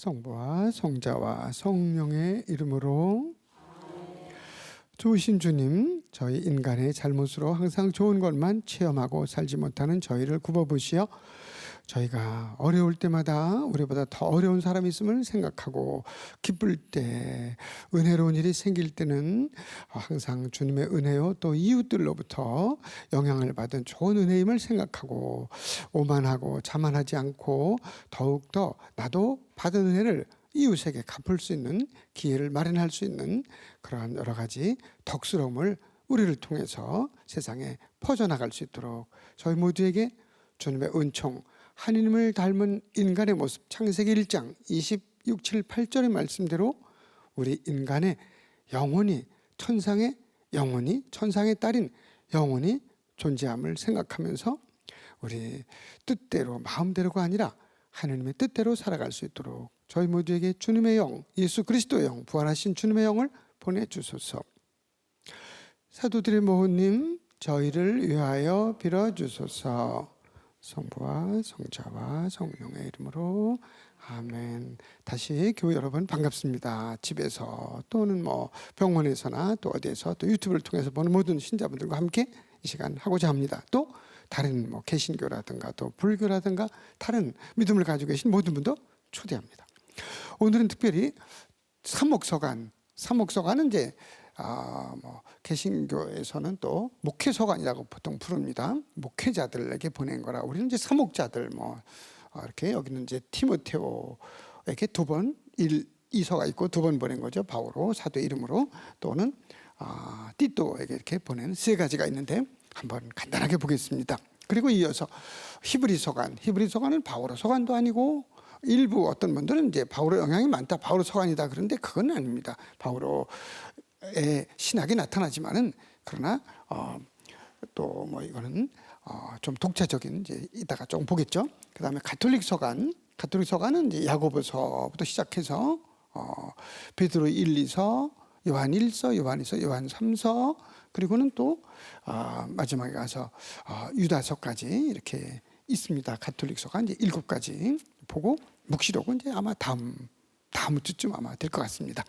성부와 성자와 성령의 이름으로. 좋으신 주님, 저희 인간의 잘못으로 항상 좋은 것만 체험하고 살지 못하는 저희를 굽어보시어 저희가 어려울 때마다 우리보다 더 어려운 사람이 있음을 생각하고, 기쁠 때, 은혜로운 일이 생길 때는 항상 주님의 은혜요 또 이웃들로부터 영향을 받은 좋은 은혜임을 생각하고, 오만하고 자만하지 않고 더욱더 나도 받은 은혜를 이웃에게 갚을 수 있는 기회를 마련할 수 있는 그러한 여러 가지 덕스러움을 우리를 통해서 세상에 퍼져나갈 수 있도록 저희 모두에게 주님의 은총, 하느님을 닮은 인간의 모습, 창세기 1장 26, 7, 8절의 말씀대로 우리 인간의 영혼이 천상의 딸인 영혼이 존재함을 생각하면서 우리 뜻대로, 마음대로가 아니라 하느님의 뜻대로 살아갈 수 있도록 저희 모두에게 주님의 영, 예수 그리스도의 영, 부활하신 주님의 영을 보내주소서. 사도들의 모호님, 저희를 위하여 빌어주소서. 성부와 성자와 성령의 이름으로 아멘. 다시 교회 여러분 반갑습니다. 집에서 또는 병원에서나 또 어디에서 또 유튜브를 통해서 보는 모든 신자분들과 함께 이 시간 하고자 합니다. 또 다른 개신교라든가 또 불교라든가 다른 믿음을 가지고 계신 모든 분도 초대합니다. 오늘은 특별히 사목서관은 이제 개신교에서는 또 목회서관이라고 보통 부릅니다. 목회자들에게 보낸 거라 우리는 이제 사목자들 이렇게 여기는 이제 티모테오에게 두 번 이서가 있고 두 번 보낸 거죠. 바오로 사도의 이름으로, 또는 티토에게 이렇게 보낸 세 가지가 있는데 한번 간단하게 보겠습니다. 그리고 이어서 히브리서관은 바오로 서관도 아니고, 일부 어떤 분들은 이제 바오로 영향이 많다, 바오로 서관이다, 그런데 그건 아닙니다. 바오로의 신학이 나타나지만은, 그러나 또 이거는 좀 독자적인, 이제 이따가 좀 보겠죠. 그 다음에 가톨릭 서관은 이제 야고보서부터 시작해서 베드로 1, 2서, 요한 1서, 요한 2서, 요한 3서, 그리고는 또 마지막에 가서 유다서까지 이렇게 있습니다. 가톨릭 서관 이제 7가지 보고, 묵시록은 이제 아마 다음 주쯤 아마 될 것 같습니다.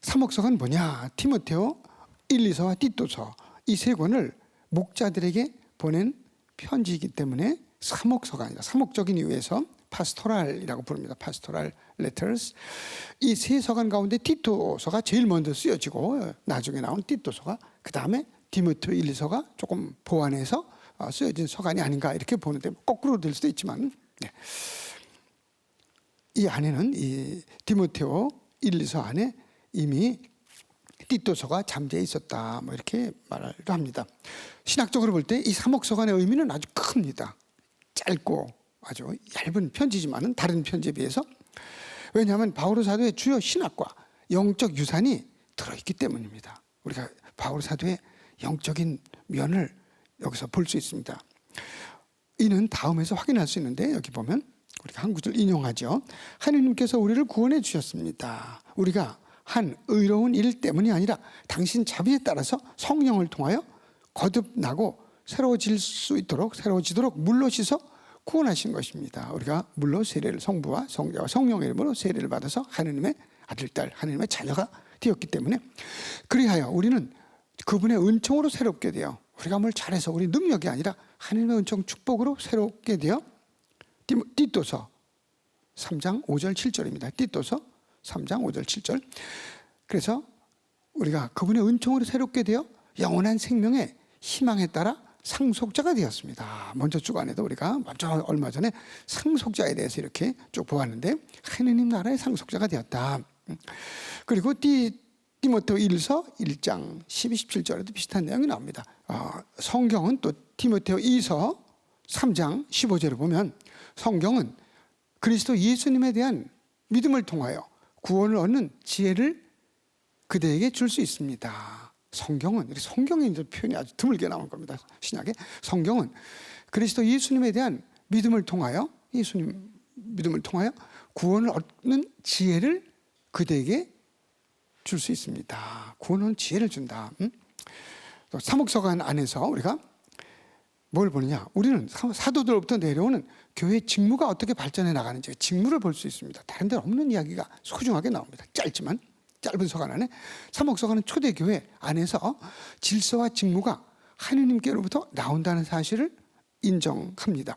사목서관 뭐냐? 티모테오 1, 2서와 티토서, 이 세 권을 목자들에게 보낸 편지이기 때문에 사목서관이다. 사목적인 이유에서 파스토랄이라고 부릅니다. 파스토랄 레터스. 이 세 서간 가운데 티토서가 제일 먼저 쓰여지고, 나중에 나온 티토서가, 그 다음에 디모데오 1, 2서가 조금 보완해서 쓰여진 서간이 아닌가 이렇게 보는데, 거꾸로 될 수도 있지만, 이 안에는 이 디모데오 1, 2서 안에 이미 티토서가 잠재해 있었다, 이렇게 말을 합니다. 신학적으로 볼 때 이 사목서관의 의미는 아주 큽니다. 짧고 아주 얇은 편지지만은 다른 편지에 비해서, 왜냐하면 바오로 사도의 주요 신학과 영적 유산이 들어있기 때문입니다. 우리가 바오로 사도의 영적인 면을 여기서 볼 수 있습니다. 이는 다음에서 확인할 수 있는데, 여기 보면 우리가 한 구절 인용하죠. 하느님께서 우리를 구원해 주셨습니다. 우리가 한 의로운 일 때문이 아니라 당신 자비에 따라서 성령을 통하여 거듭나고 새로워지도록 물로 씻어 구원하신 것입니다. 우리가 물로 세례를, 성부와 성자와 성령의 이름으로 세례를 받아서 하느님의 아들, 딸, 하느님의 자녀가 되었기 때문에, 그리하여 우리는 그분의 은총으로 새롭게 되어, 우리가 뭘 잘해서 우리 능력이 아니라 하느님의 은총 축복으로 새롭게 되어, 티토서 3장 5절 7절입니다. 티토서 3장 5절 7절. 그래서 우리가 그분의 은총으로 새롭게 되어 영원한 생명의 희망에 따라 상속자가 되었습니다. 먼저 주간에도 우리가 얼마 전에 상속자에 대해서 이렇게 쭉 보았는데, 하느님 나라의 상속자가 되었다. 그리고 디모데오 1서 1장 12, 17절에도 비슷한 내용이 나옵니다. 성경은 또 디모데오 2서 3장 15절을 보면, 성경은 그리스도 예수님에 대한 믿음을 통하여 구원을 얻는 지혜를 그대에게 줄 수 있습니다. 성경의 표현이 아주 드물게 나온 겁니다. 신약에 성경은 그리스도 예수님에 대한 믿음을 통하여 구원을 얻는 지혜를 그대에게 줄 수 있습니다. 구원은 지혜를 준다. 또 사목서관 안에서 우리가 뭘 보느냐? 우리는 사도들로부터 내려오는 교회 직무가 어떻게 발전해 나가는지 직무를 볼 수 있습니다. 다른 데 없는 이야기가 소중하게 나옵니다. 짧지만 짧은 서간 안에 사목서관은 초대교회 안에서 질서와 직무가 하느님께로부터 나온다는 사실을 인정합니다.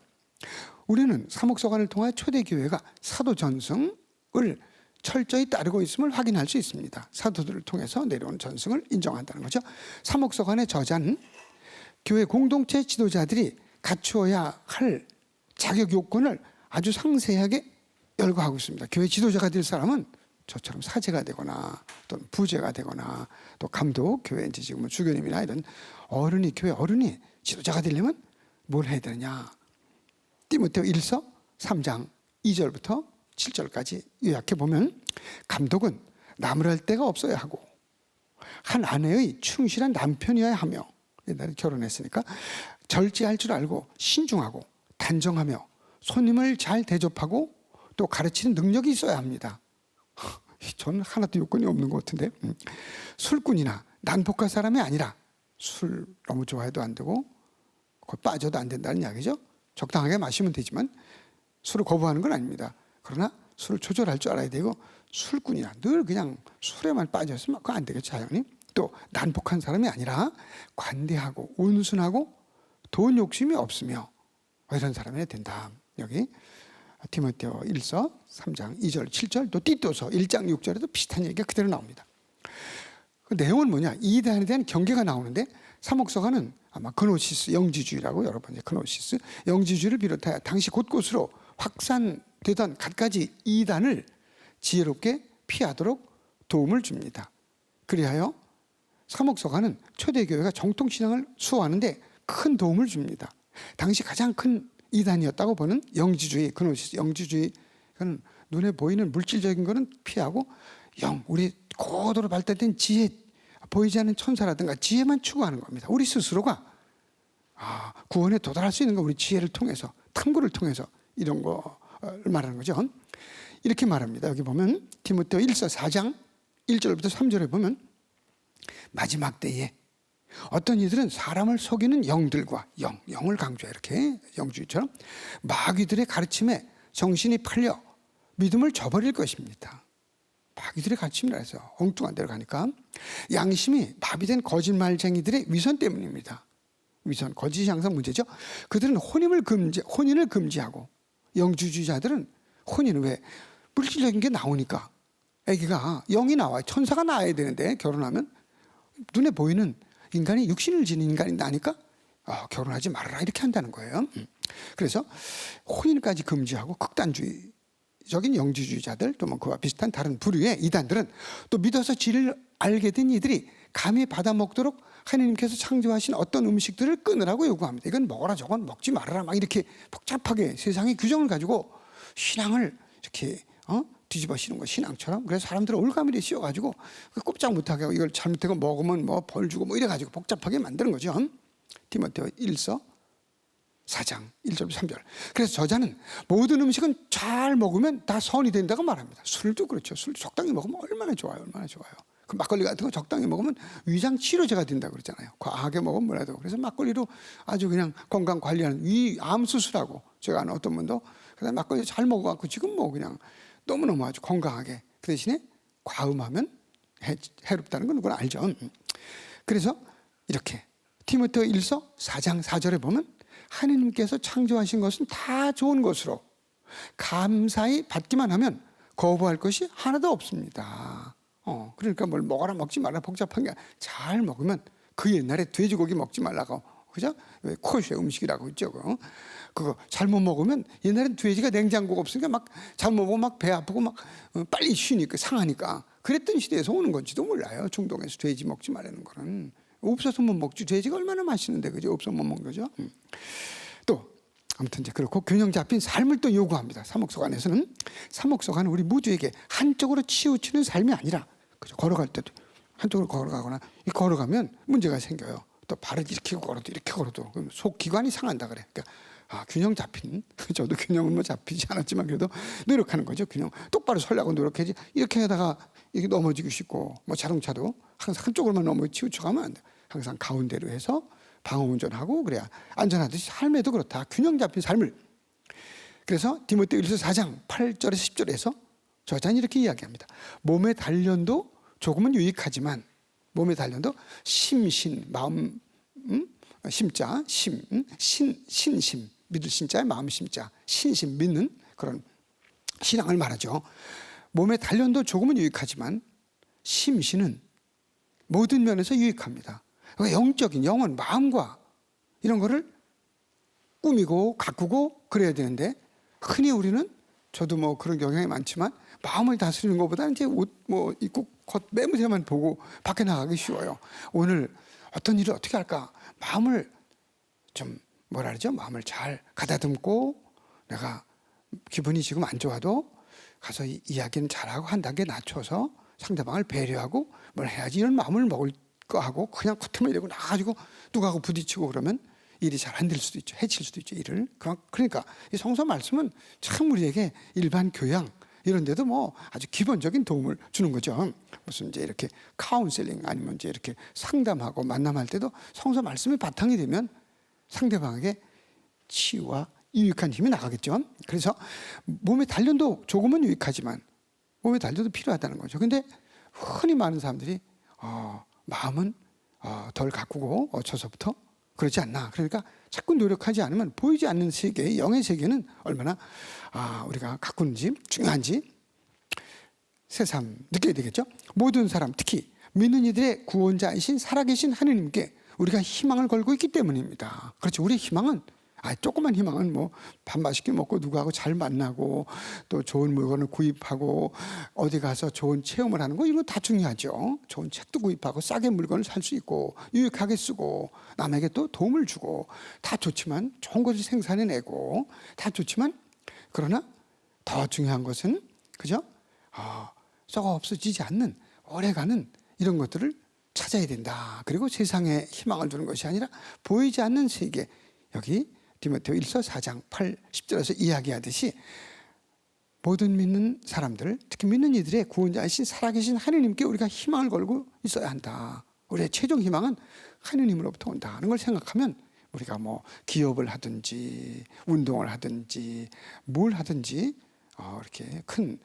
우리는 사목서관을 통해 초대교회가 사도 전승을 철저히 따르고 있음을 확인할 수 있습니다. 사도들을 통해서 내려온 전승을 인정한다는 거죠. 사목서관의 저자는 교회 공동체 지도자들이 갖추어야 할 자격 요건을 아주 상세하게 열거하고 있습니다. 교회 지도자가 될 사람은 저처럼 사제가 되거나 또는 부제가 되거나 또 감독, 교회 이제 지금은 주교님이나 이런 어른이 교회 어른이 지도자가 되려면 뭘 해야 되느냐? 디모데오 1서 3장 2절부터 7절까지 요약해 보면 감독은 나무랄 데가 없어야 하고 한 아내의 충실한 남편이어야 하며 옛날에 결혼했으니까 절제할 줄 알고 신중하고 단정하며 손님을 잘 대접하고 또 가르치는 능력이 있어야 합니다. 저는 하나도 요건이 없는 것 같은데 술꾼이나 난폭한 사람이 아니라 술 너무 좋아해도 안 되고 거의 빠져도 안 된다는 이야기죠. 적당하게 마시면 되지만 술을 거부하는 건 아닙니다. 그러나 술을 조절할 줄 알아야 되고 술꾼이나 늘 그냥 술에만 빠져있으면 그거 안 되겠죠. 자연히. 또 난폭한 사람이 아니라 관대하고 온순하고 돈 욕심이 없으며 이런 사람이 된다. 여기 디모데오 1서 3장 2절 7절 또 디도서 1장 6절에도 비슷한 얘기가 그대로 나옵니다. 그 내용은 뭐냐? 이단에 대한 경계가 나오는데 사목서관은 아마 그노시스 영지주의라고 여러 번 그노시스 영지주의를 비롯하여 당시 곳곳으로 확산되던 갖가지 이단을 지혜롭게 피하도록 도움을 줍니다. 그리하여 사목서관은 초대교회가 정통신앙을 수호하는데 큰 도움을 줍니다. 당시 가장 큰 이단이었다고 보는 영지주의, 그노시스 영지주의, 그건 눈에 보이는 물질적인 거는 피하고 우리 고도로 발달된 지혜, 보이지 않는 천사라든가 지혜만 추구하는 겁니다. 우리 스스로가 구원에 도달할 수 있는 거 우리 지혜를 통해서, 탐구를 통해서 이런 거를 말하는 거죠. 이렇게 말합니다. 여기 보면 디모데오 1서 4장 1절부터 3절에 보면 마지막 때에 어떤 이들은 사람을 속이는 영들과 영을 강조해 이렇게 영주의처럼 마귀들의 가르침에 정신이 팔려 믿음을 저버릴 것입니다. 마귀들의 가르침이라 해서 엉뚱한 데로 가니까 양심이 마비된 거짓말쟁이들의 위선 때문입니다. 위선, 거짓이 항상 문제죠. 그들은 혼인을 금지하고 영주주의자들은 혼인은 왜 물질적인 게 나오니까 아기가 영이 나와요. 천사가 나와야 되는데 결혼하면 눈에 보이는 인간이 육신을 지닌 인간이 나니까 결혼하지 말아라 이렇게 한다는 거예요. 그래서 혼인까지 금지하고 극단주의적인 영지주의자들 또 뭐 그와 비슷한 다른 부류의 이단들은 또 믿어서 진리를 알게 된 이들이 감히 받아 먹도록 하나님께서 창조하신 어떤 음식들을 끊으라고 요구합니다. 이건 먹어라 저건 먹지 말아라 막 이렇게 복잡하게 세상의 규정을 가지고 신앙을 이렇게 뒤집어 씌는 거 신앙처럼. 그래서 사람들을 올가미에 씌워가지고 꼼짝 못하게 하고 이걸 잘못하고 먹으면 뭐 벌 주고 뭐 이래가지고 복잡하게 만드는 거죠. 디모데오 1서 4장 1절 3절. 그래서 저자는 모든 음식은 잘 먹으면 다 선이 된다고 말합니다. 술도 그렇죠. 술도 적당히 먹으면 얼마나 좋아요. 얼마나 좋아요. 그 막걸리 같은 거 적당히 먹으면 위장 치료제가 된다고 그러잖아요. 과하게 먹으면 뭐라도. 그래서 막걸리로 아주 그냥 건강 관리하는 위암 수술하고 제가 아는 어떤 분도 그다음에 막걸리 잘 먹어갖고 지금 뭐 그냥 너무너무 아주 건강하게. 그 대신에 과음하면 해롭다는 건 누구나 알죠. 그래서 이렇게 디모데오 1서 4장 4절에 보면 하나님께서 창조하신 것은 다 좋은 것으로 감사히 받기만 하면 거부할 것이 하나도 없습니다. 그러니까 뭘 먹어라 먹지 말라 복잡한 게 잘 먹으면 그 옛날에 돼지고기 먹지 말라고 그죠? 코시의 음식이라고 있죠. 그거 잘못 먹으면 옛날엔 돼지가 냉장고가 없으니까 막 잘못 먹으면 막 배 아프고 막 빨리 쉬니까 상하니까 그랬던 시대에서 오는 건지도 몰라요. 중동에서 돼지 먹지 말라는 거는 없어서 못 먹지. 돼지가 얼마나 맛있는데 그죠? 없어서 못 먹는 거죠. 또 아무튼 이제 그렇고 균형 잡힌 삶을 또 요구합니다. 사목서관에서는 사목서관은 우리 모두에게 한쪽으로 치우치는 삶이 아니라 그죠? 걸어갈 때도 한쪽으로 걸어가거나 걸어가면 문제가 생겨요. 또 발을 이렇게 걸어도 이렇게 걸어도 속 기관이 상한다 그래. 그러니까 균형 잡힌 저도 균형은 뭐 잡히지 않았지만 그래도 노력하는 거죠. 균형 똑바로 서려고 노력해야지 이렇게 하다가 이렇게 넘어지고 싶고 뭐 자동차도 항상 한쪽으로만 넘어 치우쳐가면 안 돼. 항상 가운데로 해서 방어 운전하고 그래야 안전하듯이 삶에도 그렇다. 균형 잡힌 삶을. 그래서 디모데후서 4장 8절에서 10절에서 저자는 이렇게 이야기합니다. 몸의 단련도 조금은 유익하지만 몸의 단련도 심신 마음 심자 신심 믿을 신자에 마음 심자 신심 믿는 그런 신앙을 말하죠. 몸의 단련도 조금은 유익하지만 심신은 모든 면에서 유익합니다. 그러니까 영적인 영혼 마음과 이런 거를 꾸미고 가꾸고 그래야 되는데 흔히 우리는 저도 뭐 그런 경향이 많지만 마음을 다스리는 것보다는 이제 옷 뭐 입고 겉 매무새만 보고 밖에 나가기 쉬워요. 오늘 어떤 일을 어떻게 할까? 마음을 좀 뭐라 그러죠? 마음을 잘 가다듬고 내가 기분이 지금 안 좋아도 가서 이야기는 잘하고 한 단계 낮춰서 상대방을 배려하고 뭘 해야지 이런 마음을 먹을 거 하고 그냥 겉에만 이러고 나가지고 누구하고 부딪히고 그러면 일이 잘 안 될 수도 있죠. 해칠 수도 있죠. 일을. 그러니까 이 성서 말씀은 참 우리에게 일반 교양 이런 데도 뭐 아주 기본적인 도움을 주는 거죠. 무슨 이제 이렇게 카운셀링 아니면 이제 이렇게 상담하고 만남할 때도 성서 말씀이 바탕이 되면 상대방에게 치유와 유익한 힘이 나가겠죠. 그래서 몸의 단련도 조금은 유익하지만 몸의 단련도 필요하다는 거죠. 근데 흔히 많은 사람들이 마음은 덜 가꾸고 어쳐서부터 그렇지 않나. 그러니까 자꾸 노력하지 않으면 보이지 않는 세계, 영의 세계는 얼마나 우리가 가꾸는지 중요한지 새삼 느껴야 되겠죠. 모든 사람, 특히 믿는 이들의 구원자이신 살아계신 하느님께 우리가 희망을 걸고 있기 때문입니다. 그렇죠. 우리의 희망은 조그만 희망은 뭐 밥 맛있게 먹고 누구하고 잘 만나고 또 좋은 물건을 구입하고 어디 가서 좋은 체험을 하는 거 이거 다 중요하죠. 좋은 책도 구입하고 싸게 물건을 살 수 있고 유익하게 쓰고 남에게 또 도움을 주고 다 좋지만 좋은 것을 생산해내고 다 좋지만 그러나 더 중요한 것은 그죠? 썩어 없어지지 않는 오래가는 이런 것들을 찾아야 된다. 그리고 세상에 희망을 주는 것이 아니라 보이지 않는 세계 여기 디모데후서 4장 8, 10절에서 이야기하듯이 모든 믿는 사람들 특히 믿는 이들의 구원자이신 살아계신 하느님께 우리가 희망을 걸고 있어야 한다. 우리의 최종 희망은 하느님으로부터 온다 하는 걸 생각하면 우리가 뭐 기업을 하든지 운동을 하든지 뭘 하든지 이렇게 큰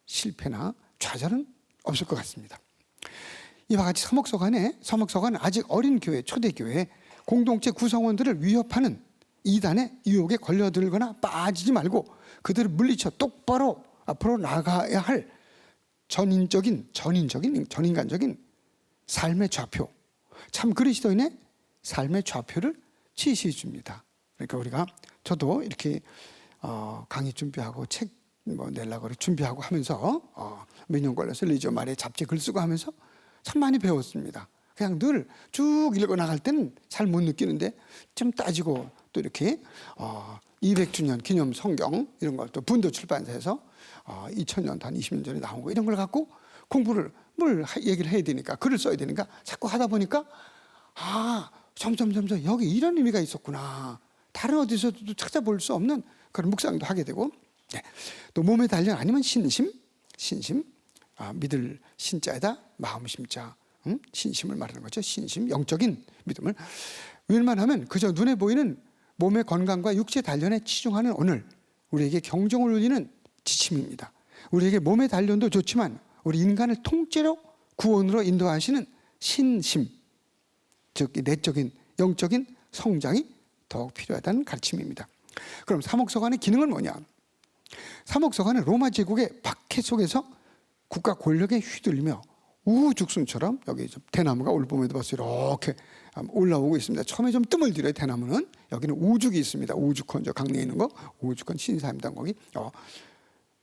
실패나 좌절은 없을 것 같습니다. 이와 같이 서목서관은 아직 어린 교회, 초대교회 공동체 구성원들을 위협하는 이단의 유혹에 걸려들거나 빠지지 말고 그들을 물리쳐 똑바로 앞으로 나가야 할 전인간적인 삶의 좌표, 참 그리스도인의 삶의 좌표를 지시해 줍니다. 그러니까 저도 이렇게 강의 준비하고 책 내려고 준비하고 하면서 몇 년 걸려서 리저 말에 잡지 글 쓰고 하면서 참 많이 배웠습니다. 그냥 늘 쭉 읽어 나갈 때는 잘 못 느끼는데 좀 따지고 또 이렇게 200주년 기념 성경 이런 걸 또 분도 출판사에서 2000년 한 20년 전에 나온 거 이런 걸 갖고 공부를 얘기를 해야 되니까 글을 써야 되니까 자꾸 하다 보니까 점점 여기 이런 의미가 있었구나. 다른 어디서도 찾아볼 수 없는 그런 묵상도 하게 되고 또 몸의 단련 아니면 신심 믿을 신자에다 마음 심자 신심을 말하는 거죠. 신심 영적인 믿음을 웬만하면 그저 눈에 보이는 몸의 건강과 육체 단련에 치중하는 오늘 우리에게 경종을 울리는 지침입니다. 우리에게 몸의 단련도 좋지만 우리 인간을 통째로 구원으로 인도하시는 신심 즉 내적인 영적인 성장이 더욱 필요하다는 가르침입니다. 그럼 사목서관의 기능은 뭐냐? 사목서관은 로마 제국의 박해 속에서 국가 권력에 휘둘리며 우후죽순처럼 여기 대나무가 오늘 보면 봤어요. 이렇게 올라오고 있습니다. 처음에 좀 뜸을 들여요. 대나무는 여기는 우죽이 있습니다. 우죽헌 저 강릉에 있는 거 우죽헌 신사임당 거기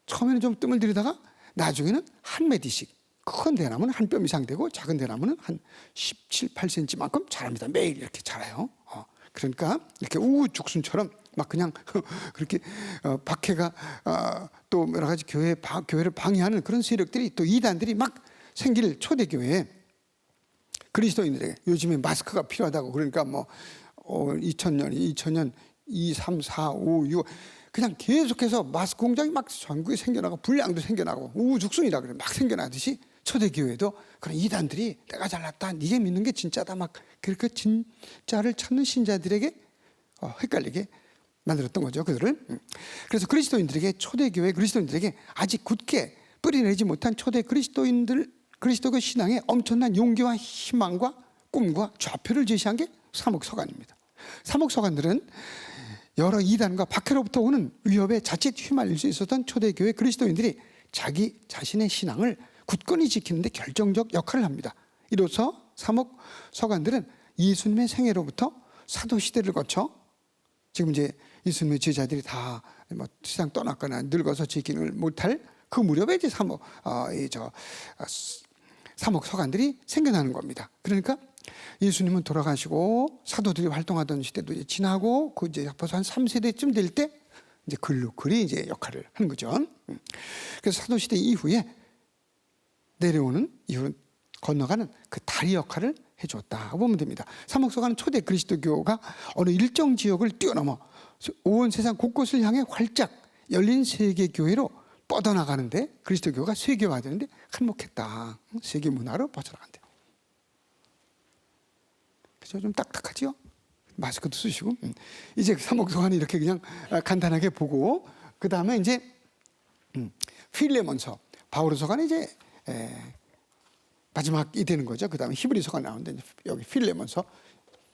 처음에는 좀 뜸을 들이다가 나중에는 한 메디씩 큰 대나무는 한 뼘 이상 되고 작은 대나무는 한 17, 8cm만큼 자랍니다. 매일 이렇게 자라요. 그러니까 이렇게 우후죽순처럼 막 그냥 그렇게 박해가 또 여러 가지 교회를 방해하는 그런 세력들이 또 이단들이 막 생길 초대교회에 그리스도인들에게 요즘에 마스크가 필요하다고 그러니까 뭐 2000년 2, 3, 4, 5, 6 그냥 계속해서 마스크 공장이 막 전국에 생겨나고 불량도 생겨나고 우후죽순이라 그래 막 생겨나듯이 초대교회도 그런 이단들이 내가 잘났다, 네가 믿는 게 진짜다, 막 그렇게 진짜를 찾는 신자들에게 헷갈리게 만들었던 거죠, 그들을. 그래서 그리스도인들에게, 초대교회 그리스도인들에게 아직 굳게 뿌리내지 못한 초대 그리스도교 신앙에 엄청난 용기와 희망과 꿈과 좌표를 제시한 게 사목서관입니다. 사목서관들은 여러 이단과 박해로부터 오는 위협에 자칫 휘말릴 수 있었던 초대교회 그리스도인들이 자기 자신의 신앙을 굳건히 지키는 데 결정적 역할을 합니다. 이로써 사목서관들은 예수님의 생애로부터 사도시대를 거쳐 지금 이제 예수님의 제자들이 다 뭐 세상 떠났거나 늙어서 지키를 못할 그 무렵에 이제 사목서관들이 생겨나는 겁니다. 그러니까 예수님은 돌아가시고 사도들이 활동하던 시대도 이제 지나고 그 이제 벌써 한 3세대쯤 될 때 이제 글이 이제 역할을 하는 거죠. 그래서 사도시대 이후에 내려오는 이후로 건너가는 그 다리 역할을 해줬다고 보면 됩니다. 사목서관은 초대 그리스도교가 어느 일정 지역을 뛰어넘어 온 세상 곳곳을 향해 활짝 열린 세계교회로 뻗어나가는데, 그리스도교가 세계화되는데 한몫했다. 세계 문화로 뻗어나간대. 그죠? 좀 딱딱하죠? 마스크도 쓰시고. 이제 사목서관이 이렇게 그냥 간단하게 보고, 그 다음에 이제 필레몬서, 바오로서관이 이제 마지막이 되는 거죠. 그 다음에 히브리서가 나오는데 여기 필레몬서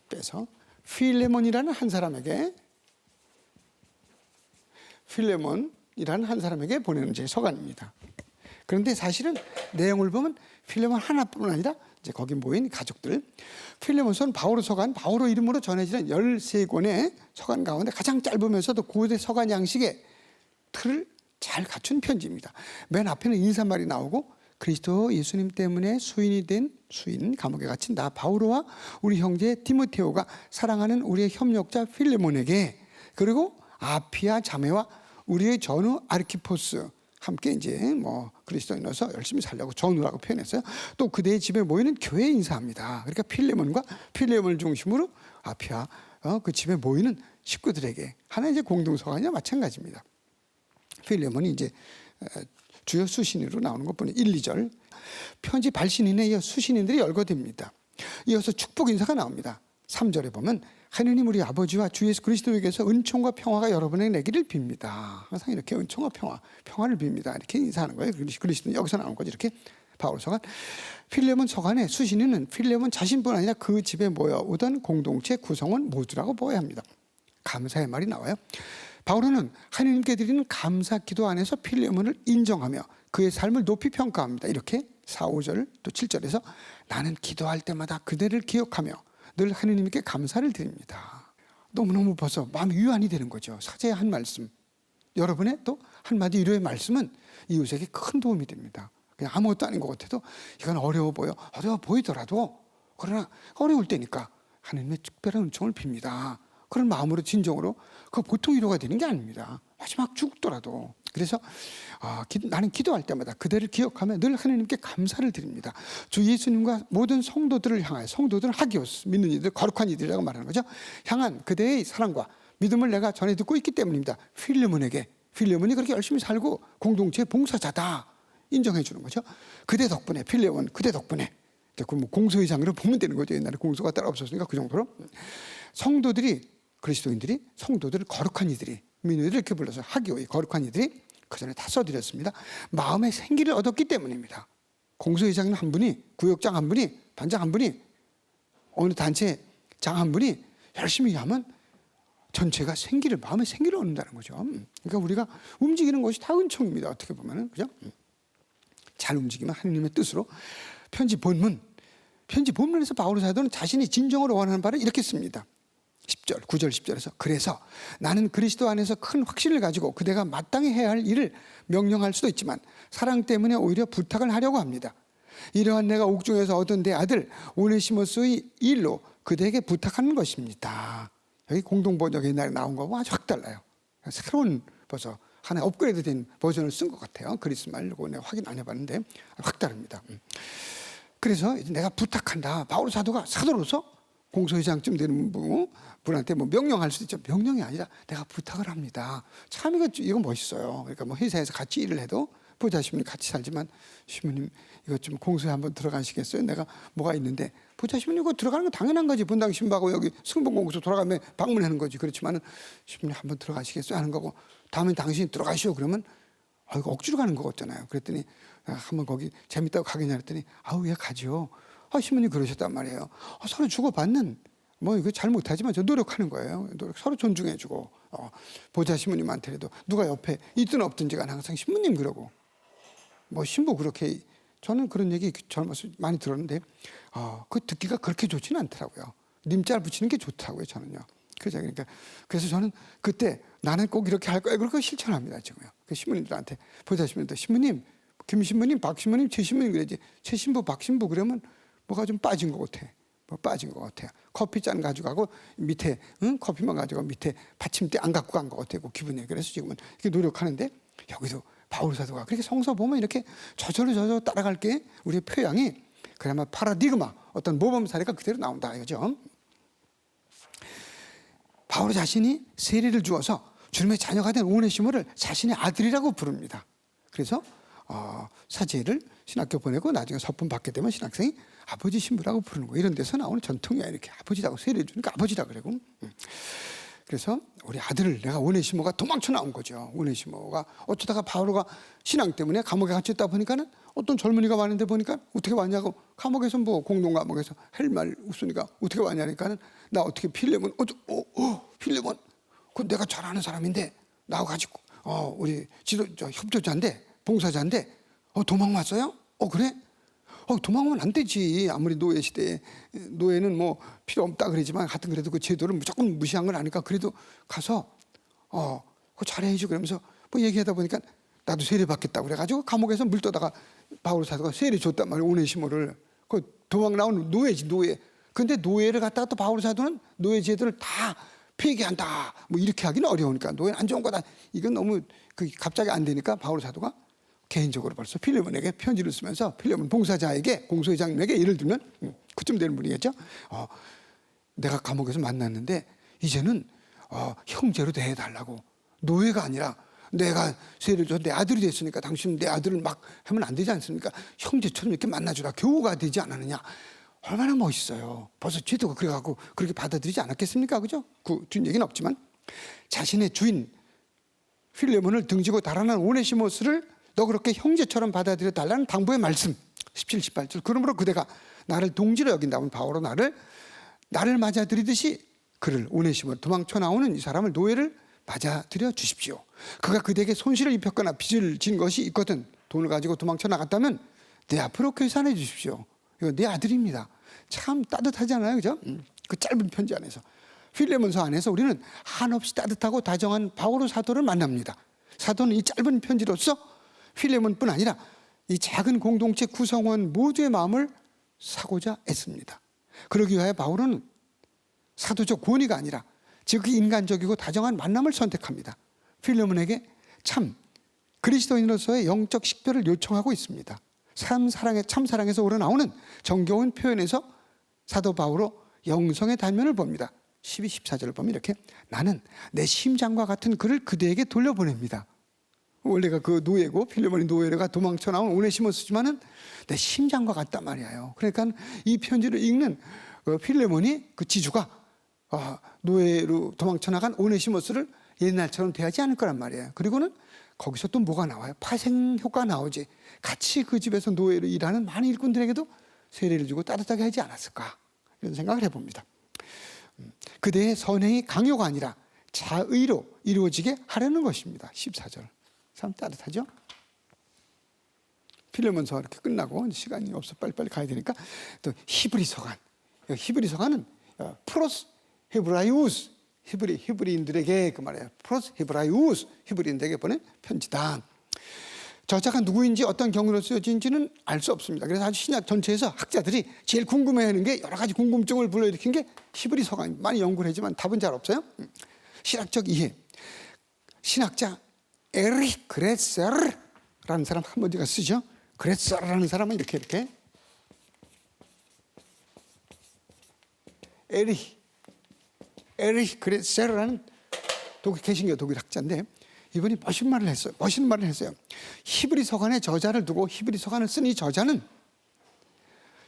빼서 필레몬이라는 한 사람에게 보내는 제 서간입니다. 그런데 사실은 내용을 보면 필레몬 하나뿐만 아니라 이제 거기 모인 가족들, 필레몬서는 바오로 서간, 바오로 이름으로 전해지는 13권의 서간 가운데 가장 짧으면서도 고대 서간 양식의 틀을 잘 갖춘 편지입니다. 맨 앞에는 인사말이 나오고, 그리스도 예수님 때문에 수인이 된 수인, 감옥에 갇힌 나 바오로와 우리 형제 디모데오가 사랑하는 우리의 협력자 필레몬에게, 그리고 아피아 자매와 우리의 전우 아르키포스 함께 이제 뭐 그리스도인으로서 열심히 살려고 전우라고 표현했어요. 또 그대의 집에 모이는 교회에 인사합니다. 그러니까 필레몬을 중심으로 아피아 그 집에 모이는 식구들에게 하나 이제 공동서간이나 마찬가지입니다. 필레몬이 이제 주요 수신인으로 나오는 것뿐이 1, 2절. 편지 발신인에 이어 수신인들이 열거됩니다. 이어서 축복 인사가 나옵니다. 3절에 보면 하느님 우리 아버지와 주 예수 그리스도에게서 은총과 평화가 여러분에게 내기를 빕니다. 항상 이렇게 은총과 평화를 빕니다. 이렇게 인사하는 거예요. 그리스도는 여기서 나온 거죠. 이렇게 바울서간. 필레몬 서간의 수신인은 필레몬 자신뿐 아니라 그 집에 모여오던 공동체 구성원 모두라고 보아야 합니다. 감사의 말이 나와요. 바울은 하느님께 드리는 감사 기도 안에서 필레몬을 인정하며 그의 삶을 높이 평가합니다. 이렇게 4, 5절 또 7절에서 나는 기도할 때마다 그대를 기억하며 늘 하느님께 감사를 드립니다. 너무너무 벌써 마음이 위안이 되는 거죠. 사제의 한 말씀, 여러분의 또 한마디 위로의 말씀은 이웃에게 큰 도움이 됩니다. 그냥 아무것도 아닌 것 같아도 이건 어려워 보이더라도, 그러나 어려울 때니까 하느님의 특별한 은총을 빕니다. 그런 마음으로 진정으로, 그 보통 위로가 되는 게 아닙니다. 마지막 죽더라도. 그래서 나는 기도할 때마다 그대를 기억하며 늘 하느님께 감사를 드립니다. 주 예수님과 모든 성도들을 향하여, 성도들은 하기오스, 믿는 이들, 거룩한 이들이라고 말하는 거죠. 향한 그대의 사랑과 믿음을 내가 전해 듣고 있기 때문입니다. 필레몬이 그렇게 열심히 살고 공동체의 봉사자다 인정해 주는 거죠. 그대 덕분에, 필레몬 그대 덕분에. 뭐 공소회장으로 보면 되는 거죠. 옛날에 공소가 따로 없었으니까 그 정도로. 그리스도인들이 성도들을 거룩한 이들이, 믿는 이들을 이렇게 불러서 하기오의 거룩한 이들이 그 전에 다 써드렸습니다. 마음의 생기를 얻었기 때문입니다. 공소회장 한 분이, 구역장 한 분이, 반장 한 분이, 어느 단체 장 한 분이 열심히 하면 전체가 마음의 생기를 얻는다는 거죠. 그러니까 우리가 움직이는 것이 다 은총입니다. 어떻게 보면은, 그죠? 잘 움직이면 하느님의 뜻으로. 편지 본문에서 바울 사도는 자신이 진정으로 원하는 바를 이렇게 씁니다. 9절 10절에서 그래서 나는 그리스도 안에서 큰 확신을 가지고 그대가 마땅히 해야 할 일을 명령할 수도 있지만 사랑 때문에 오히려 부탁을 하려고 합니다. 이러한 내가 옥중에서 얻은 내 아들 오네시모스의 일로 그대에게 부탁하는 것입니다. 여기 공동번역에 옛날에 나온 거하고 아주 확 달라요. 새로운 벌써 하나 업그레이드된 버전을 쓴 것 같아요. 그리스 말고 내가 확인 안 해봤는데 확 다릅니다. 그래서 내가 부탁한다. 바울 사도가 사도로서 공소회장쯤 되는 분한테 뭐 명령할 수도 있죠. 명령이 아니라 내가 부탁을 합니다. 참 이거 멋있어요. 그러니까 뭐 회사에서 같이 일을 해도 보좌 신부님 같이 살지만 신부님 이거 좀 공소에 한번 들어가시겠어요? 내가 뭐가 있는데. 보좌 신부님 이거 들어가는 건 당연한 거지. 본당 신부하고 여기 승봉공소 돌아가면 방문하는 거지. 그렇지만은 신부님 한번 들어가시겠어요? 하는 거고, 다음에 당신이 들어가시오 그러면 이거 억지로 가는 거 같잖아요. 그랬더니 한번 거기 재밌다고 가겠냐 했더니 왜 가지요? 신부님 그러셨단 말이에요. 서로 주고받는, 뭐 이거 잘 못하지만 저 노력하는 거예요. 서로 존중해주고, 보좌 신부님한테라도 누가 옆에 있든 없든지 간 항상 신부님 그러고, 뭐 신부 그렇게, 저는 그런 얘기 젊어서 많이 들었는데 그 듣기가 그렇게 좋지는 않더라고요. 님자를 붙이는 게 좋더라고요, 저는요. 그래서 저는 그때 나는 꼭 이렇게 할 거야 그렇게 실천합니다, 지금요. 그 신부님들한테, 보좌 신부님들, 신부님, 김 신부님, 박 신부님, 최 신부님 그래야지. 최 신부, 박 신부 그러면 뭐가 좀 빠진 것 같아. 뭐 빠진 것 같아요. 커피 잔 가져가고 밑에 커피만 가져가고 밑에 받침대 안 갖고 간 것 같아요. 기분에. 그래서 지금은 이렇게 노력하는데, 여기도 바울 사도가 그렇게 성서 보면 이렇게 저절로 따라갈 게 우리의 표양이 그야말로 파라디그마, 어떤 모범 사례가 그대로 나온다 이거죠. 바울 자신이 세례를 주어서 주님의 자녀가 된 오네시모를 자신의 아들이라고 부릅니다. 그래서 사제를 신학교 보내고 나중에 서품 받게 되면 신학생이 아버지 신부라고 부르는 거. 이런 데서 나오는 전통이야. 이렇게 아버지라고 세례를 주니까 아버지라 그러고. 그래서 우리 아들을, 내가 오네시모가 도망쳐 나온 거죠. 오네시모가 어쩌다가 바울과 신앙 때문에 감옥에 갇혔다 보니까는 어떤 젊은이가 왔는데 보니까 어떻게 왔냐고, 감옥에서 뭐 공동 감옥에서 할 말 웃으니까 어떻게 왔냐니까는 나 어떻게 필레몬, 필레몬, 그 내가 잘 아는 사람인데 나하고 같이 우리 협조자인데 봉사자인데 도망 왔어요? 그래? 도망오면 안 되지. 아무리 노예 시대에 노예는 뭐 필요 없다 그러지만 하여튼 그래도 그 제도를 무조건 무시한 건 아니까 그래도 가서 그거 잘해야지. 그러면서 뭐 얘기하다 보니까 나도 세례 받겠다고 그래가지고 감옥에서 물 떠다가 바울 사도가 세례 줬단 말이에요. 오네시모를. 그 도망 나온 노예지, 노예. 근데 노예를 갖다가 또 바울 사도는 노예 제도를 다 폐기한다 뭐 이렇게 하기는 어려우니까, 노예는 안 좋은 거다, 이건 너무 갑자기 안 되니까 바울 사도가 개인적으로 벌써 필레몬에게 편지를 쓰면서, 필레몬 봉사자에게, 공소회장님에게, 예를 들면 그쯤 되는 분이겠죠. 내가 감옥에서 만났는데 이제는 형제로 대해달라고. 노예가 아니라 내가 세례를 줘 내 아들이 됐으니까 당신 내 아들을 막 하면 안 되지 않습니까? 형제처럼 이렇게 만나주라. 교우가 되지 않았느냐. 얼마나 멋있어요. 벌써 제도가 그래갖고 그렇게 받아들이지 않았겠습니까? 그죠? 그 뒷 얘기는 없지만 자신의 주인 필레몬을 등지고 달아난 오네시모스를 너 그렇게 형제처럼 받아들여 달라는 당부의 말씀. 17, 18절. 그러므로 그대가 나를 동지로 여긴다면 바오로 나를 맞아들이듯이 그를, 오네시모를, 도망쳐 나오는 이 사람을, 노예를 맞아들여 주십시오. 그가 그대에게 손실을 입혔거나 빚을 진 것이 있거든 돈을 가지고 도망쳐 나갔다면 내 앞으로 계산해 주십시오. 이거 내 아들입니다. 참 따뜻하잖아요, 그죠? 그 짧은 편지 안에서, 필레몬서 안에서 우리는 한없이 따뜻하고 다정한 바오로 사도를 만납니다. 사도는 이 짧은 편지로서 필레몬뿐 아니라 이 작은 공동체 구성원 모두의 마음을 사고자 애씁니다. 그러기 위하여 바울은 사도적 권위가 아니라 즉 인간적이고 다정한 만남을 선택합니다. 필레몬에게 참 그리스도인으로서의 영적 식별을 요청하고 있습니다. 참 사랑에서 우러나오는 정겨운 표현에서 사도 바울로 영성의 단면을 봅니다. 12, 14절을 보면 이렇게, 나는 내 심장과 같은 그를 그대에게 돌려보냅니다. 원래가 그 노예고, 필레몬이 노예가 도망쳐 나온 오네시모스지만은 내 심장과 같단 말이에요. 그러니까 이 편지를 읽는 필레몬이, 그 지주가 노예로 도망쳐 나간 오네시모스를 옛날처럼 대하지 않을 거란 말이에요. 그리고는 거기서 또 뭐가 나와요? 파생 효과가 나오지. 같이 그 집에서 노예로 일하는 많은 일꾼들에게도 세례를 주고 따뜻하게 하지 않았을까, 이런 생각을 해봅니다. 그대의 선행이 강요가 아니라 자의로 이루어지게 하려는 것입니다. 14절. 참 따뜻하죠? 필레몬서 이렇게 끝나고 시간이 없어 빨리빨리 가야 되니까 또 히브리서간. 히브리서간은 프로스 헤브라이우스, 히브리인들에게, 그 말이에요. 프로스 헤브라이우스, 히브리인들에게 보낸 편지다. 저자가 누구인지 어떤 경로로 쓰여진지는 알 수 없습니다. 그래서 아주 신약 전체에서 학자들이 제일 궁금해하는 게, 여러 가지 궁금증을 불러일으킨 게 히브리서간. 많이 연구를 하지만 답은 잘 없어요. 신학적 이해. 신학자 에릭 그레서라는 사람 한 번 제가 쓰죠. 그레서라는 사람은 이렇게 에릭 그레서라는 개신교 독일 학자인데, 이분이 멋있는 말을 했어요. 멋있는 말을 했어요. 히브리 서간에 저자를 두고 히브리 서간을 쓴 이 저자는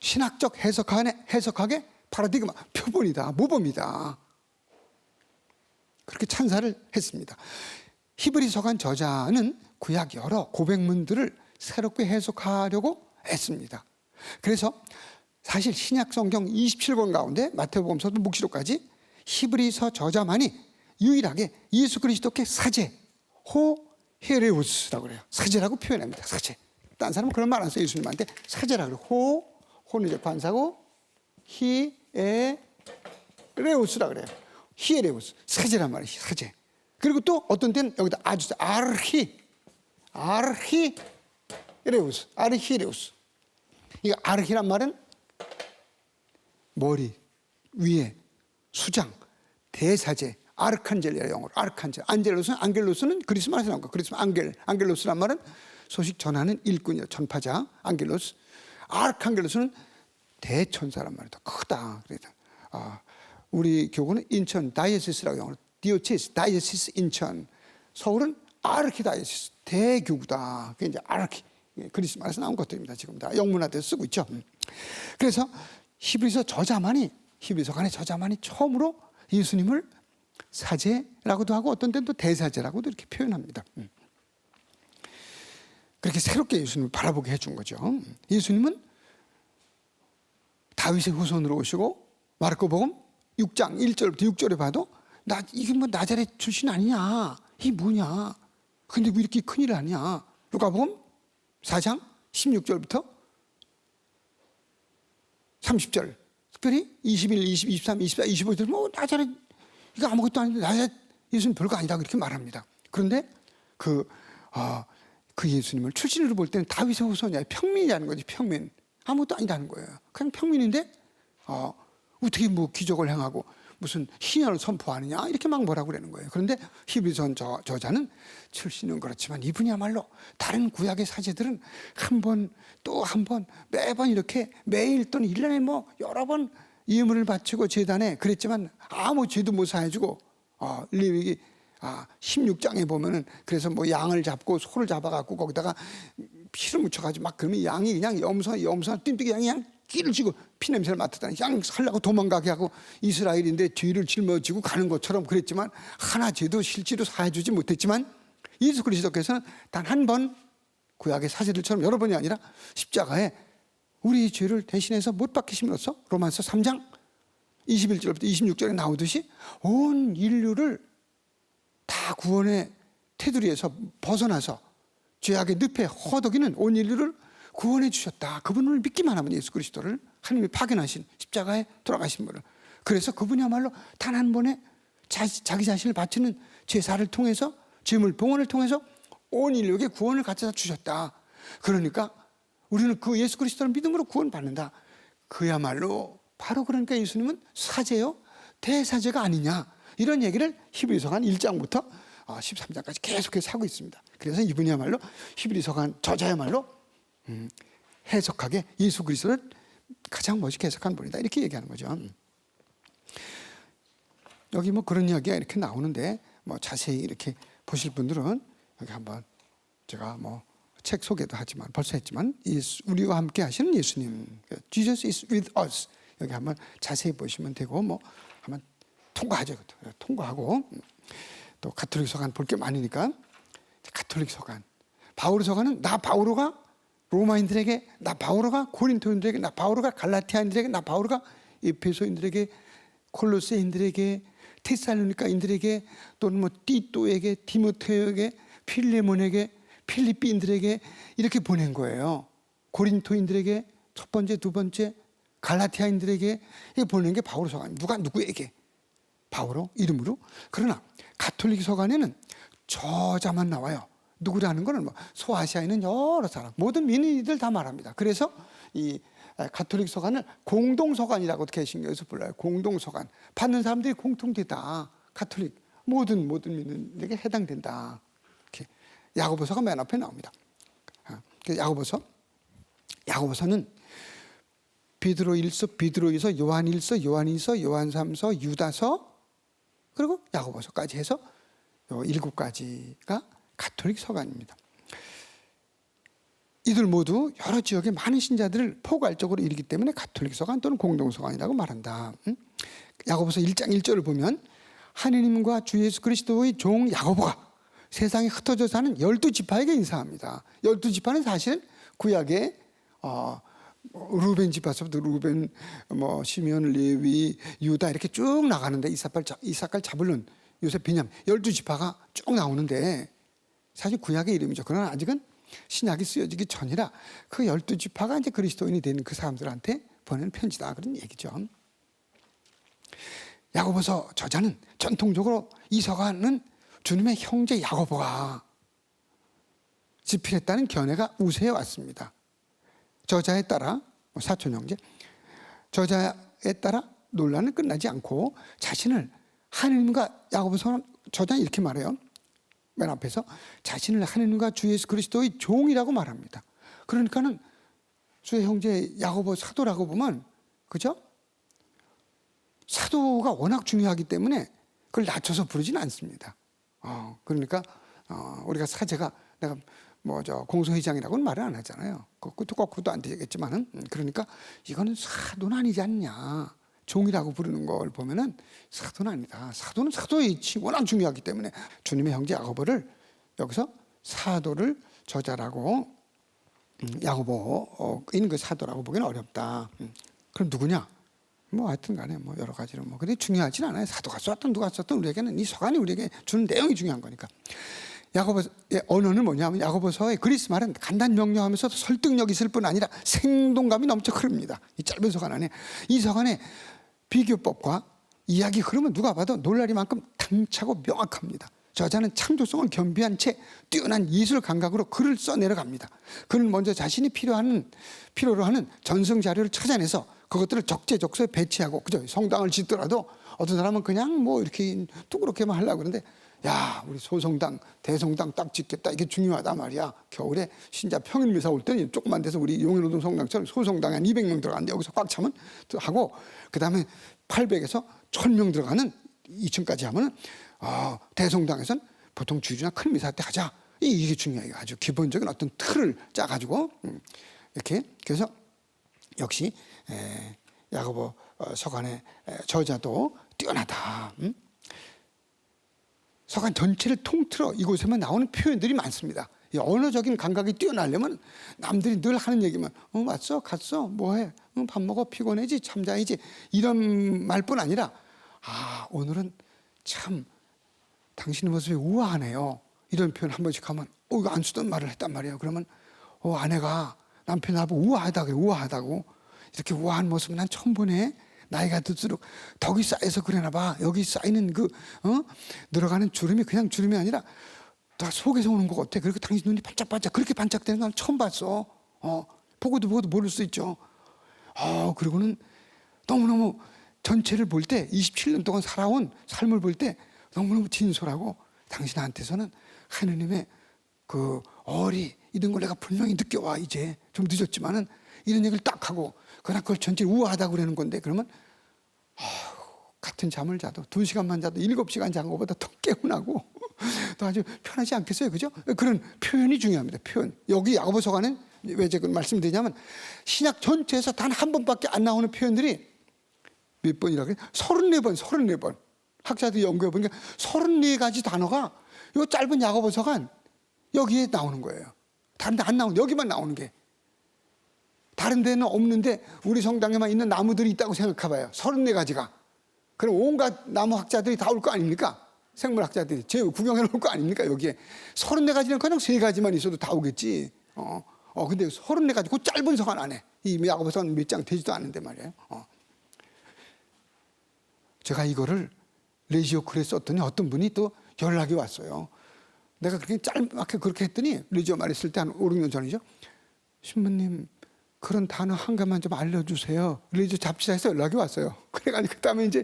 신학적 해석학의 파라디그마, 표본이다, 모범이다. 그렇게 찬사를 했습니다. 히브리 서간 저자는 구약 여러 고백문들을 새롭게 해석하려고 했습니다. 그래서 사실 신약 성경 27권 가운데 마태복음서부터 묵시록까지 히브리서 저자만이 유일하게 예수 그리스도께 사제, 호헤레우스라고 그래요. 사제라고 표현합니다. 사제. 딴 사람은 그런 말 안 써요. 예수님한테 사제라고 그래요. 호는 이제 관사고 히에레우스라고 그래요. 히에레우스. 사제란 말이에요. 사제. 그리고 또 어떤 때는 여기다 아주 아르히레우스. 아르히레우스. 이 아르히란 말은 머리 위에 수장, 대사제, 아르칸젤이라 영어로 아르칸젤. 안겔로스는 그리스 말에서 나온 거. 그리스 안겔로스란 말은 소식 전하는 일꾼이요, 전파자. 안겔로스. 아르칸겔로스는 대천사란 말이다. 크다. 그래서 우리 교구는 인천 다이오시스라고 영어로 디오치스, 다이오시스 인천. 서울은 아르키다이오시스, 대교구다. 그게 이제 아르키. 그리스 말에서 나온 것들입니다. 지금 다 영문화돼서 쓰고 있죠. 그래서 히브리서 간의 저자만이 처음으로 예수님을 사제라고도 하고 어떤 때는 또 대사제라고도 이렇게 표현합니다. 그렇게 새롭게 예수님을 바라보게 해준 거죠. 예수님은 다윗의 후손으로 오시고 마르코복음 6장 1절부터 6절에 봐도 이게 뭐 나자렛 출신 아니냐, 이게 뭐냐, 근데 왜 이렇게 큰일을 하냐. 루카복음 4장 16절부터 30절, 특별히 21, 20, 23, 24, 25절 뭐 나자렛 이거 아무것도 아닌데 나자렛 예수님 별거 아니다 그렇게 말합니다. 그런데 그 예수님을 출신으로 볼 때는 다윗의 후손이 아니라 평민이라는 거지. 평민. 아무것도 아니다는 거예요. 그냥 평민인데 어떻게 뭐 기적을 행하고 무슨 신약을 선포하느냐 이렇게 막 뭐라고 그러는 거예요. 그런데 히브리서 저자는 출신은 그렇지만 이분이야말로 다른 구약의 사제들은 한 번 또 한 번 매번 이렇게 매일 또는 1년에 뭐 여러 번 예물을 바치고 제단에 그랬지만 아무 죄도 못 사해주고 레위기 16장에 보면은 그래서 뭐 양을 잡고 소를 잡아갖고 거기다가 피를 묻혀가지고 막 그러면 양이 그냥 염소나 띨뜨기 양이 그냥 끼를 쥐고 피 냄새를 맡았다니 양 살라고 도망가게 하고 이스라엘인데 뒤를 짊어지고 가는 것처럼 그랬지만 하나 죄도 실제로 사해주지 못했지만 예수 그리스도께서는 단 한 번 구약의 사제들처럼 여러 번이 아니라 십자가에 우리의 죄를 대신해서 못 박히심으로써 로마서 3장 21절부터 26절에 나오듯이 온 인류를 다 구원의 테두리에서 벗어나서 죄악의 늪에 허덕이는 온 인류를 구원해 주셨다. 그분을 믿기만 하면 예수 그리스도를 하나님이 파견하신 십자가에 돌아가신 분을. 그래서 그분이야말로 단 한 번에 자기 자신을 바치는 제사를 통해서 제물 봉헌을 통해서 온 인류에게 구원을 갖다 주셨다. 그러니까 우리는 그 예수 그리스도를 믿음으로 구원받는다. 그야말로 바로 그러니까 예수님은 사제요 대사제가 아니냐 이런 얘기를 히브리서간 1장부터 13장까지 계속해서 하고 있습니다. 그래서 이분이야말로 히브리서간 저자야말로 해석하게 예수 그리스도를 가장 멋있게 해석한 분이다 이렇게 얘기하는 거죠. 여기 뭐 그런 이야기가 이렇게 나오는데 뭐 자세히 이렇게 보실 분들은 여기 한번 제가 뭐 책 소개도 하지만 벌써 했지만 우리와 함께 하시는 예수님 Jesus is with us 여기 한번 자세히 보시면 되고 뭐 한번 통과하죠. 통과하고 또 가톨릭 서간 볼 게 많으니까 가톨릭 서간 바울 서간은 나 바오로가 로마인들에게 나 바오로가 고린토인들에게 나 바오로가 갈라티아인들에게 나 바오로가 에페소인들에게 콜로세인들에게 테살로니가인들에게 또는 뭐 띠또에게 디모테에게 필레몬에게 필리핀들에게 이렇게 보낸 거예요. 고린토인들에게 첫 번째, 두 번째, 갈라티아인들에게 보낸 게 바울 서간. 누가 누구에게? 바오로 이름으로. 그러나 가톨릭 서간에는 저자만 나와요. 누구라는 거는 뭐 소아시아에 있는 여러 사람, 모든 민의들 다 말합니다. 그래서 이 가톨릭 서간을 공동서간이라고 개신교에서 불러요. 공동서간. 받는 사람들이 공통되다. 가톨릭 모든 민의들에게 해당된다. 이렇게 야고보서가 맨 앞에 나옵니다. 야고보서는 베드로 1서, 베드로 2서, 요한 1서, 요한 2서, 요한 3서, 유다서 그리고 야고보서까지 해서 요 7가지가 가톨릭 서간입니다. 이들 모두 여러 지역의 많은 신자들을 포괄적으로 이루기 때문에 가톨릭 서간 또는 공동 서간이라고 말한다. 야고보서 1장 1절을 보면 하느님과 주 예수 그리스도의 종 야고보가 세상에 흩어져 사는 12지파에게 인사합니다. 12지파는 사실은 구약의 루벤 지파서부터 루벤, 시me온, 레위, 유다 이렇게 쭉 나가는데 이삭갈, 자블론, 요셉, 베냐민 12지파가 쭉 나오는데 사실 구약의 이름이죠. 그러나 아직은 신약이 쓰여지기 전이라 그 12지파가 이제 그리스도인이 된 그 사람들한테 보낸 편지다 그런 얘기죠. 야고보서 저자는 전통적으로 이 서간은 주님의 형제 야고보가 집필했다는 견해가 우세해 왔습니다. 저자에 따라 사촌 형제 저자에 따라 논란은 끝나지 않고 자신을 하느님과 야고보서 저자는 이렇게 말해요. 맨 앞에서 자신을 하느님과 주 예수 그리스도의 종이라고 말합니다. 그러니까는 주의 형제 야고보 사도라고 보면 그죠? 사도가 워낙 중요하기 때문에 그걸 낮춰서 부르지는 않습니다. 그러니까 우리가 사제가 내가 공소회장이라고는 말을 안 하잖아요. 그것도 안 되겠지만은 그러니까 이거는 사도는 아니지 않냐. 종이라고 부르는 걸 보면은 사도는 아니다. 사도는 사도의 이치 워낙 중요하기 때문에 주님의 형제 야고보를 여기서 사도를 저자라고 야고보인 그 사도라고 보기는 어렵다. 그럼 누구냐? 하여튼 간에 여러 가지로 근데 중요하진 않아요. 사도가 썼든 누가 썼든 우리에게는 이 서간이 우리에게 주는 내용이 중요한 거니까. 야고보의 언어는 뭐냐면 야고보서의 그리스 말은 간단 명료하면서도 설득력 있을 뿐 아니라 생동감이 넘쳐 흐릅니다. 이 짧은 서간 안에 이 서간의 비교법과 이야기 흐름은 누가 봐도 놀라리만큼 당차고 명확합니다. 저자는 창조성을 겸비한 채 뛰어난 예술 감각으로 글을 써내려갑니다. 그는 먼저 자신이 필요로 하는 전승 자료를 찾아내서 그것들을 적재적소에 배치하고 그죠? 성당을 짓더라도 어떤 사람은 그냥 이렇게 둥그렇게만 하려고 그러는데 야 우리 소성당 대성당 딱 짓겠다 이게 중요하단 말이야. 겨울에 신자 평일미사 올 때는 조그만 데서 우리 용인호동 성당처럼 소성당에 한 200명 들어가는데 여기서 꽉 차면 하고 그 다음에 800에서 1000명 들어가는 2층까지 하면은 대성당에서는 보통 주주나 큰 미사 때 하자. 이게 중요해요. 아주 기본적인 어떤 틀을 짜가지고 이렇게 그래서 역시 야고보 서간의 저자도 뛰어나다. 서간 전체를 통틀어 이곳에만 나오는 표현들이 많습니다. 이 언어적인 감각이 뛰어나려면 남들이 늘 하는 얘기만 왔어? 갔어? 뭐해? 밥 먹어? 피곤해지? 잠자야지? 이런 말뿐 아니라 오늘은 참 당신의 모습이 우아하네요. 이런 표현 한 번씩 하면 이거 안 쓰던 말을 했단 말이에요. 그러면 아내가 남편 나보고 우아하다고 이렇게 우아한 모습은 난 처음 보네. 나이가 들수록 덕이 쌓여서 그러나 봐. 여기 쌓이는 늘어가는 주름이 그냥 주름이 아니라 다 속에서 오는 것 같아. 그리고 당신 눈이 반짝반짝 그렇게 반짝되는 건 처음 봤어. 보고도 모를 수 있죠. 그리고는 너무너무 전체를 볼 때 27년 동안 살아온 삶을 볼 때 너무너무 진솔하고 당신한테서는 하느님의 그 이런 걸 내가 분명히 느껴와. 이제 좀 늦었지만은 이런 얘기를 딱 하고 그러나 그걸 전체를 우아하다고 그러는 건데 그러면 같은 잠을 자도 2시간만 자도 7시간 잔 것보다 더 개운하고 또 아주 편하지 않겠어요. 그죠? 그런 표현이 중요합니다. 표현. 여기 야고보 서간은 왜 제가 말씀드리냐면 신약 전체에서 단 한 번밖에 안 나오는 표현들이 몇 번이라고 해요? 34번. 학자들이 연구해 보니까 34가지 단어가 이 짧은 야고보 서간 여기에 나오는 거예요. 다른 데 안 나오는 여기만 나오는 게. 다른 데는 없는데 우리 성당에만 있는 나무들이 있다고 생각해 봐요. 34가지가. 그럼 온갖 나무 학자들이 다 올 거 아닙니까? 생물학자들이 구경해 올 거 아닙니까? 여기에 34가지는 그냥 3가지만 있어도 다 오겠지. 근데 34가지 그 짧은 서간 안에 이 야고보서는 몇 장 되지도 않는데 말이에요. 제가 이거를 레지오 글에 썼더니 어떤 분이 또 연락이 왔어요. 내가 그렇게 짧게 그렇게 했더니 레지오 말에 쓸 때 한 5, 6년 전이죠. 신부님 그런 단어 한 개만 좀 알려주세요. 레지오 잡지사에서 연락이 왔어요. 그래가지고 그다음에 이제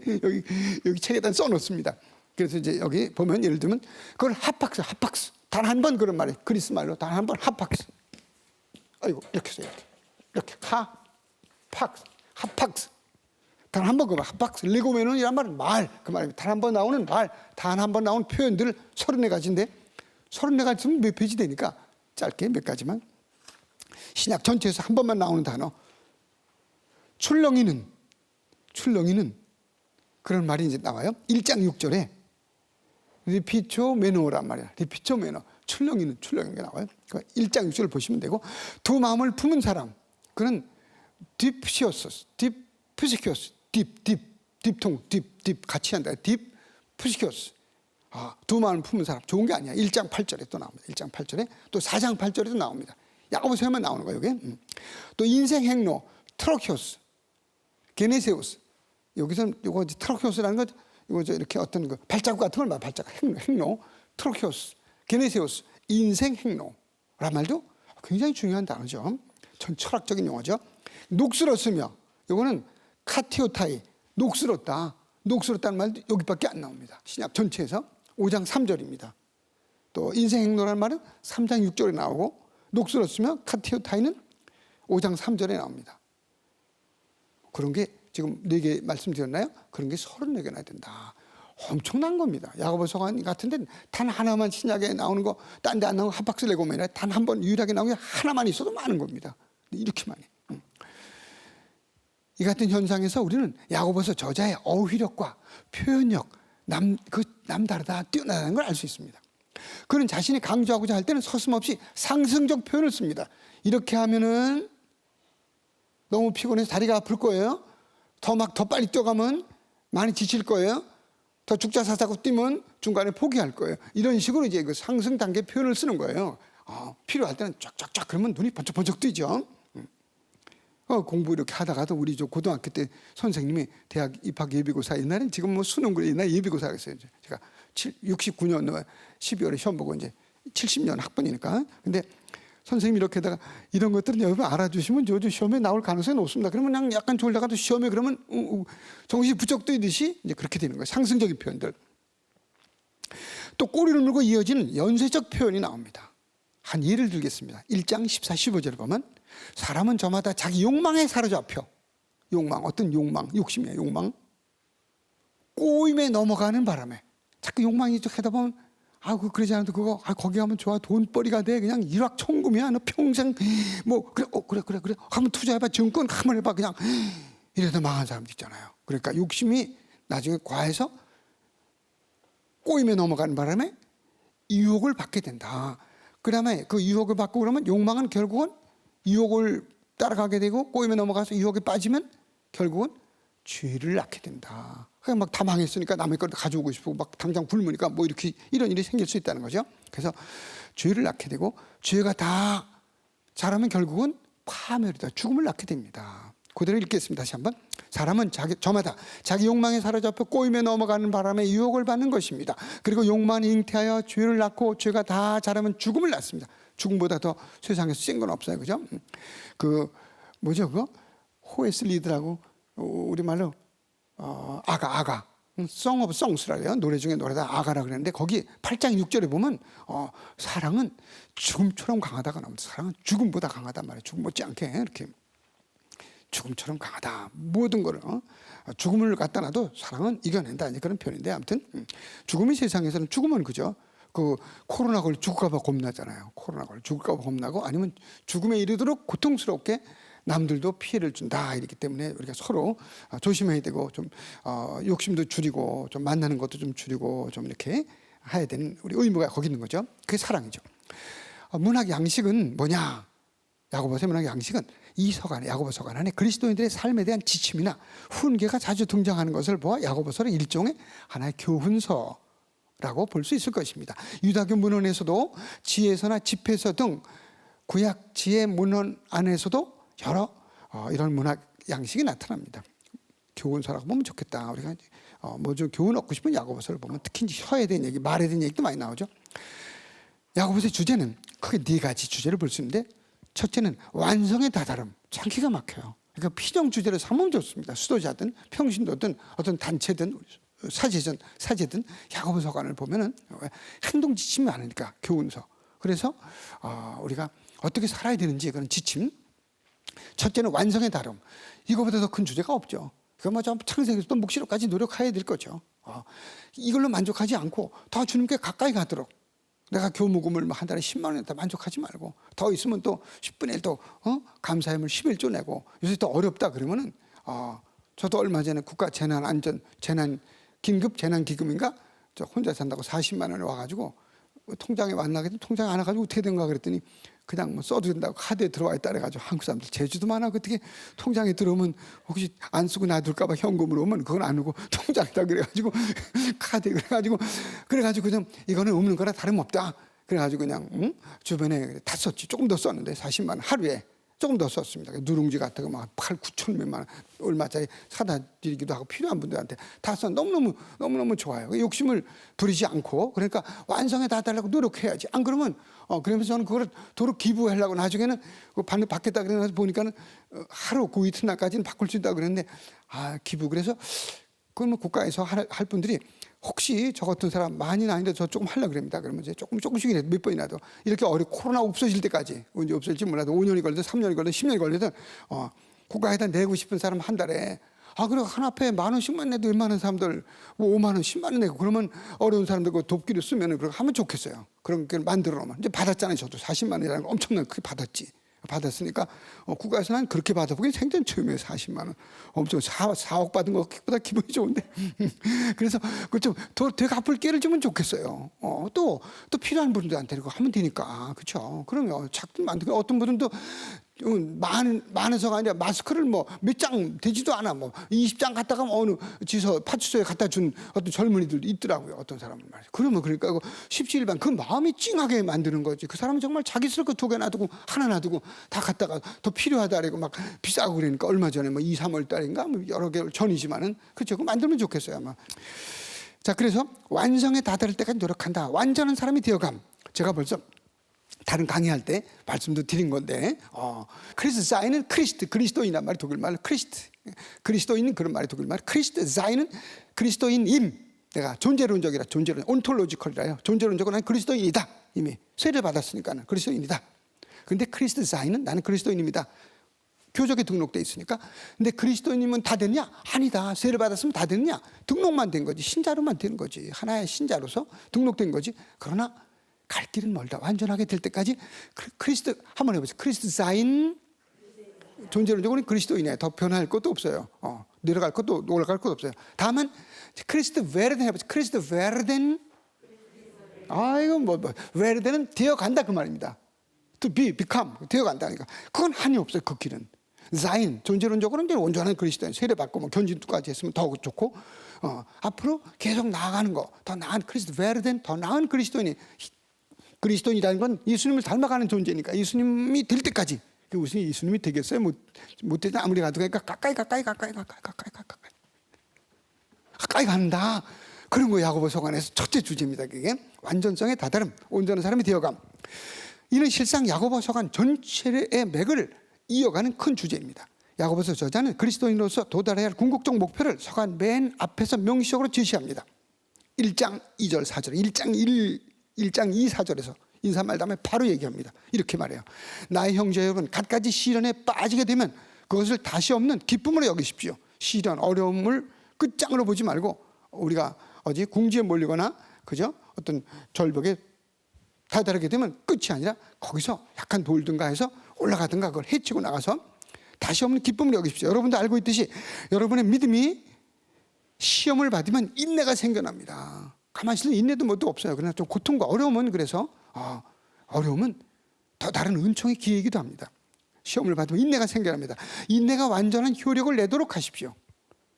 여기 책에다 써놓습니다. 그래서 이제 여기 보면 예를 들면 그걸 핫박스 단 한 번 그런 말이에요. 그리스 말로 단 한 번 핫박스. 이렇게 써요. 이렇게 핫박스. 단 한 번 그 핫박스. 레고메논이란 말은 말. 그 말입니다. 단 한 번 나오는 말. 단 한 번 나오는 표현들 34가지인데 34가지면 몇 페이지 되니까 짧게 몇 가지만. 신약 전체에서 한 번만 나오는 단어. 출렁이는 그런 말이 이제 나와요. 1장 6절에 리피초 메노란 말이야. 리피초 메노. 출렁이는 게 나와요. 1장 6절을 보시면 되고, 두 마음을 품은 사람, 그는 딥시오스, 딥푸시키오스, 딥 같이 한다. 딥푸시키오스. 두 마음을 품은 사람, 좋은 게 아니야. 1장 8절에 또 나옵니다. 1장 8절에 또 4장 8절에도 나옵니다. 야고보서에만 나오는 거예요, 이게. 또 인생 행로, 트로키오스, 게네세우스. 여기서는 이거 트로키오스라는 거, 이거 이렇게 어떤 그 발자국 같은 걸 말, 발자국, 행로, 트로키오스, 게네세우스, 인생 행로란 말도 굉장히 중요한 단어죠. 전 철학적인 용어죠. 녹슬었으며, 이거는 카티오타이, 녹슬었다는 말도 여기밖에 안 나옵니다. 신약 전체에서 5장 3절입니다. 또 인생 행로라는 말은 3장 6절에 나오고, 녹슬었으며 카티오타이는 5장 3절에 나옵니다. 그런 게 지금 4개 말씀드렸나요? 그런 게 34개나 된다. 엄청난 겁니다. 야고보서 같은 데는 단 하나만 신약에 나오는 거, 딴 데 안 나오고 한 박스 내고 아니라 단 한 번 유일하게 나오는 게 하나만 있어도 많은 겁니다. 이렇게 많이. 이 같은 현상에서 우리는 야고보서 저자의 어휘력과 표현력, 남다르다, 뛰어나다는 걸 알 수 있습니다. 그는 자신이 강조하고자 할 때는 서슴없이 상승적 표현을 씁니다. 이렇게 하면은 너무 피곤해서 다리가 아플 거예요. 더 빨리 뛰어가면 많이 지칠 거예요. 더 죽자사자고 뛰면 중간에 포기할 거예요. 이런 식으로 이제 그 상승 단계 표현을 쓰는 거예요. 필요할 때는 쫙쫙쫙 그러면 눈이 번쩍번쩍 뜨죠. 공부 이렇게 하다가도 우리 저 고등학교 때 선생님이 대학 입학 예비고사, 옛날엔 지금 뭐 수능 그래, 옛날에 예비고사 했어요. 제가 69년 12월에 시험 보고 이제 70년 학번이니까. 근데 선생님이 이렇게 다가 이런 것들은 여러분 알아주시면 저 시험에 나올 가능성이 높습니다. 그러면 그냥 약간 졸다가도 시험에 그러면 정신이 부쩍 뜨이듯이 이제 그렇게 되는 거예요. 상승적인 표현들. 또 꼬리를 물고 이어지는 연쇄적 표현이 나옵니다. 한 예를 들겠습니다. 1장 14, 15절을 보면 사람은 저마다 자기 욕망에 사로잡혀, 어떤 욕망, 욕심이야, 욕망. 꼬임에 넘어가는 바람에 자꾸 욕망이 쭉 하다 보면 그러지 않아도 그거 거기 가면 좋아, 돈벌이가 돼, 그냥 일확천금이야, 너 평생 뭐 그래 한번 투자해봐, 증권 한번 해봐, 그냥 이래서 망한 사람도 있잖아요. 그러니까 욕심이 나중에 과해서 꼬임에 넘어가는 바람에 유혹을 받게 된다. 그다음에 그 유혹을 받고 그러면 욕망은 결국은 유혹을 따라가게 되고, 꼬임에 넘어가서 유혹에 빠지면 결국은 죄를 낳게 된다. 그냥 막 다 망했으니까 남의 걸 가져오고 싶고 막 당장 굶으니까 뭐 이렇게 이런 일이 생길 수 있다는 거죠. 그래서 죄를 낳게 되고, 죄가 다 자라면 결국은 파멸이다, 죽음을 낳게 됩니다. 그대로 읽겠습니다. 다시 한번. 사람은 저마다 자기 욕망에 사로잡혀 꼬임에 넘어가는 바람에 유혹을 받는 것입니다. 그리고 욕망이 잉태하여 죄를 낳고, 죄가 다 자라면 죽음을 낳습니다. 죽음보다 더 세상에서 센 건 없어요, 그죠? 뭐죠 그거? 호에스 리드라고 우리말로 아가 Song of Songs라 그래요. 노래 중에 노래다 아가라 그랬는데, 거기 8장 6절에 보면 사랑은 죽음처럼 강하다가 나옵니다. 사랑은 죽음보다 강하단 말이에요. 죽음 못지않게 이렇게 죽음처럼 강하다. 모든 거를 죽음을 갖다 놔도 사랑은 이겨낸다, 이제 그런 표현인데, 아무튼 죽음이 세상에서는, 죽음은 그죠? 그 코로나 걸 죽을까봐 겁나잖아요. 코로나 걸 죽을까봐 겁나고, 아니면 죽음에 이르도록 고통스럽게 남들도 피해를 준다, 이렇기 때문에 우리가 서로 조심해야 되고, 좀 욕심도 줄이고, 좀 만나는 것도 좀 줄이고, 좀 이렇게 해야 되는 우리 의무가 거기 있는 거죠. 그게 사랑이죠. 문학 양식은 뭐냐? 야고보서의 문학 양식은 이 서간, 야고보 서간 안에 그리스도인들의 삶에 대한 지침이나 훈계가 자주 등장하는 것을 보아 야고보서는 일종의 하나의 교훈서라고 볼 수 있을 것입니다. 유다교 문헌에서도 지혜서나 집회서 등 구약 지혜 문헌 안에서도 여러 이런 문학 양식이 나타납니다. 교훈서라고 보면 좋겠다. 우리가 뭐 좀 교훈 얻고 싶은 야고보서를 보면 특히 혀에 대한 얘기, 말에 대한 얘기도 많이 나오죠. 야고보서의 주제는 크게 4가지 주제를 볼 수 있는데, 첫째는 완성의 다다름, 참 기가 막혀요. 그러니까 피정 주제를 삼으면 좋습니다. 수도자든 평신도든 어떤 단체든 사제든 야고보 서간을 보면은 행동 지침이 많으니까 교훈서. 그래서 우리가 어떻게 살아야 되는지 그런 지침. 첫째는 완성의 다름. 이거보다 더 큰 주제가 없죠. 그거 뭐 창세기부터 묵시록까지 노력해야 될 거죠. 이걸로 만족하지 않고 더 주님께 가까이 가도록, 내가 교무금을 한 달에 10만 원에다 만족하지 말고 더 있으면 또 10분의 1 또 감사함을 11조 내고 요새 또 어렵다 그러면은 저도 얼마 전에 국가 긴급 재난기금인가 저 혼자 산다고 40만 원에 와가지고 통장에 만나게 통장에 안 와가지고 어떻게 된가 그랬더니 그냥 뭐 써도 된다고 카드에 들어와 있다 그래가지고 한국 사람들 제주도 많아. 어떻게 통장에 들어오면 혹시 안 쓰고 놔둘까봐 현금으로 오면 그건 안 오고 통장이다 그래가지고 카드에 그래가지고 그냥 이거는 없는 거나 다름없다. 그래가지고 그냥 주변에 다 썼지. 조금 더 썼는데 40만 원 하루에 조금 더 썼습니다. 누룽지 같은 거 막 8, 9천 몇만 원 얼마짜리 사다 드리기도 하고 필요한 분들한테 다 써. 너무너무 좋아요. 욕심을 부리지 않고 그러니까 완성해 다 달라고 노력해야지. 안 그러면 그러면서 저는 그걸 도로 기부하려고 나중에는 받겠다 그래서 보니까는 하루 그 이튿날까지는 바꿀 수 있다고 그랬는데 기부 그래서 그건 뭐 국가에서 할 분들이 혹시 저 같은 사람 많이는 아닌데 저 조금 하려고 그럽니다. 그러면 이제 조금씩이라도 몇 번이라도 이렇게 코로나 없어질 때까지 언제 없어질지 몰라도 5년이 걸리든 3년이 걸리든 10년이 걸리든 국가에다 내고 싶은 사람 한 달에 그리고 한 앞에 10,000원씩만 내도 웬만한 사람들 5만 원, 10만 원 내고 그러면 어려운 사람들 그 돕기를 쓰면은 그렇게 하면 좋겠어요. 그런 걸 만들어 놓으면 이제 받았잖아요. 저도 40만 원이라는 거 엄청나게 크게 받았으니까 국가에서는 그렇게 받아보기 생전 처음이에요. 40만 원 엄청 4억 받은 것보다 기분이 좋은데 그래서 그 좀 더 갚을 기회를 주면 좋겠어요. 또 필요한 분들한테 이거 하면 되니까 그렇죠. 그러면 작품 만들고 어떤 분들은 또 많아서가 아니라 마스크를 뭐 몇 장 되지도 않아 뭐 20장 갖다 가면 어느 파출소에 갖다 준 어떤 젊은이들도 있더라고요. 어떤 사람은 말이죠. 그러면 그러니까 십시일반 그 마음이 찡하게 만드는 거지. 그 사람은 정말 자기 쓸 거 2개 놔두고 하나 놔두고 다 갖다가 더 필요하다 그러고 막 비싸고 그러니까 얼마 전에 뭐 2, 3월 달인가 뭐 여러 개월 전이지만은 그렇죠. 그거 만들면 좋겠어요 아마. 자 그래서 완성에 다다를 때까지 노력한다. 완전한 사람이 되어감. 제가 벌써 다른 강의할 때 말씀도 드린 건데 크리스자인은 그리스도인이란 말이 독일말로 그리스도인은 그런 말이 독일말 크리스자인은 그리스도인임. 내가 존재론적이라 온톨로지컬이라요. 존재론적으로 나는 그리스도인이다. 이미 세례 받았으니까는 그리스도인이다. 근데 크리스자인은 나는 그리스도인입니다. 교적에 등록돼 있으니까. 근데 그리스도인이면 다 됐냐? 아니다. 세례 받았으면 다 됐냐? 등록만 된 거지. 신자로만 된 거지. 하나의 신자로서 등록된 거지. 그러나 갈 길은 멀다. 완전하게 될 때까지 한번 해보세요. 크리스자인 존재론적으로는 그리스도인이에요. 더 변할 것도 없어요. 내려갈 것도 올라갈 것도 없어요. 다음은 크리스토베르덴 해보세요. 크리스토베르덴 이건 베르덴은 되어간다 그 말입니다. To become 되어간다. 그러니까 그건 한이 없어요. 그 길은. 자인 존재론적으로는 이제 온전한 그리스도인 세례 받고 뭐 견진까지 했으면 더 좋고 앞으로 계속 나아가는 거 더 나은 크리스토베르덴 더 나은 그리스도인이라는 건 예수님을 닮아가는 존재니까 예수님이 될 때까지 예수님이 되겠어요? 못 되든 아무리 가도 그러니까 가까이 간다. 그런 거 야고보서 안에서 첫째 주제입니다. 그게 완전성의 다다름, 온전한 사람이 되어감. 이는 실상 야고보서관 전체의 맥을 이어가는 큰 주제입니다. 야고보서 저자는 그리스도인으로서 도달해야 할 궁극적 목표를 서간 맨 앞에서 명시적으로 제시합니다. 1장 2절 4절 1장 2, 4절에서 인사말 다음에 바로 얘기합니다. 이렇게 말해요. 나의 형제 여러분 갖가지 시련에 빠지게 되면 그것을 다시 없는 기쁨으로 여기십시오. 시련, 어려움을 끝장으로 보지 말고 우리가 궁지에 몰리거나 그죠? 어떤 절벽에 다다르게 되면 끝이 아니라 거기서 약간 돌든가 해서 올라가든가 그걸 헤치고 나가서 다시 없는 기쁨을 여기십시오. 여러분도 알고 있듯이 여러분의 믿음이 시험을 받으면 인내가 생겨납니다. 가만히 있으면 인내도 뭐도 없어요. 그러나 좀 고통과 어려움은 그래서 어려움은 더 다른 은총의 기회이기도 합니다. 시험을 받으면 인내가 생겨납니다. 인내가 완전한 효력을 내도록 하십시오.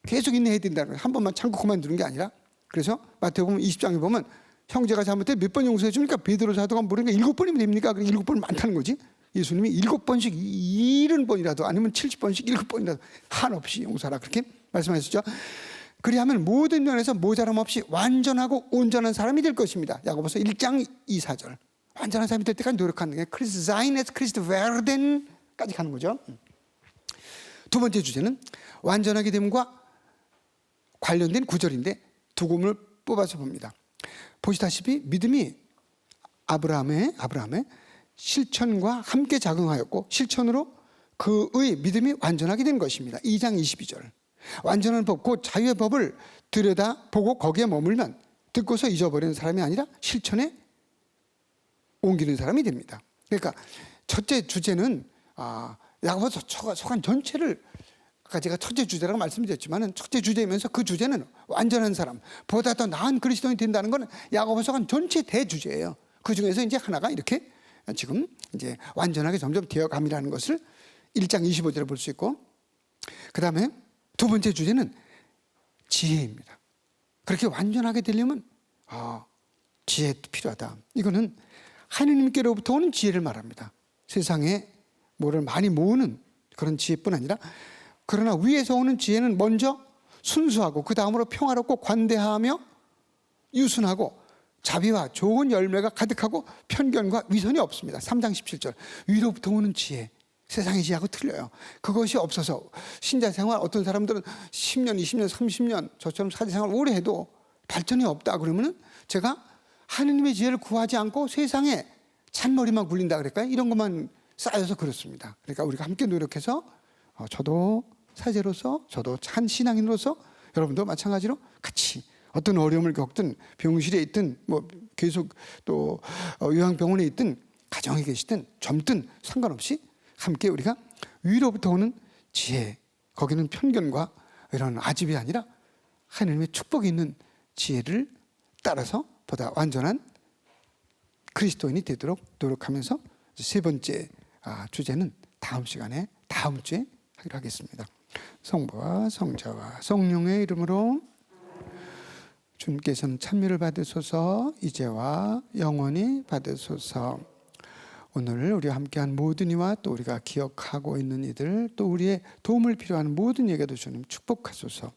계속 인내해야 된다는 거예요. 한 번만 참고 그만두는 게 아니라. 그래서 마태복음 20장에 보면 형제가 잘못해 몇 번 용서해 줍니까? 베드로 사도가 모르니까 7번이면 됩니까? 7번 많다는 거지. 예수님이 7번씩 70번이라도 아니면 70번씩 7번이라도 한없이 용서하라 그렇게 말씀하셨죠. 그리하면 모든 면에서 모자람 없이 완전하고 온전한 사람이 될 것입니다. 야고보서 1장 2, 4절. 완전한 사람이 될 때까지 노력하는 게 크리스자인에서 크리스토베르덴까지 가는 거죠. 두 번째 주제는 완전하게 됨과 관련된 구절인데 두 구문을 뽑아서 봅니다. 보시다시피 믿음이 아브라함의 실천과 함께 작용하였고 실천으로 그의 믿음이 완전하게 된 것입니다. 2장 22절. 완전한 법, 곧 자유의 법을 들여다보고 거기에 머물면 듣고서 잊어버리는 사람이 아니라 실천에 옮기는 사람이 됩니다. 그러니까 첫째 주제는 야고보서 서간 전체를, 아까 제가 첫째 주제라고 말씀드렸지만은 첫째 주제이면서 그 주제는 완전한 사람, 보다 더 나은 그리스도인이 된다는 것은 야고보서 간 전체 대주제예요. 그 중에서 이제 하나가 이렇게 지금 이제 완전하게 점점 되어감이라는 것을 1장 25절에 볼 수 있고, 그 다음에 두 번째 주제는 지혜입니다. 그렇게 완전하게 되려면 지혜도 필요하다. 이거는 하느님께로부터 오는 지혜를 말합니다. 세상에 뭐를 많이 모으는 그런 지혜뿐 아니라, 그러나 위에서 오는 지혜는 먼저 순수하고 그 다음으로 평화롭고 관대하며 유순하고 자비와 좋은 열매가 가득하고 편견과 위선이 없습니다. 3장 17절. 위로부터 오는 지혜, 세상의 지혜하고 틀려요. 그것이 없어서 신자 생활, 어떤 사람들은 10년, 20년, 30년 저처럼 사제생활 오래 해도 발전이 없다 그러면은 제가 하느님의 지혜를 구하지 않고 세상에 잔머리만 굴린다 그럴까요? 이런 것만 쌓여서 그렇습니다. 그러니까 우리가 함께 노력해서 저도 사제로서, 저도 한 신앙인으로서, 여러분도 마찬가지로 같이 어떤 어려움을 겪든, 병실에 있든, 뭐 계속 또 요양병원에 있든, 가정에 계시든 젊든 상관없이 함께 우리가 위로부터 오는 지혜, 거기는 편견과 이런 아집이 아니라 하나님의 축복이 있는 지혜를 따라서 보다 완전한 그리스도인이 되도록 노력하면서, 세 번째 주제는 다음 시간에, 다음 주에 하기로 하겠습니다. 성부와 성자와 성령의 이름으로. 주님께서는 찬미를 받으소서, 이제와 영원히 받으소서. 오늘 우리와 함께한 모든 이와 또 우리가 기억하고 있는 이들, 또 우리의 도움을 필요한 모든 이에게도 주님 축복하소서.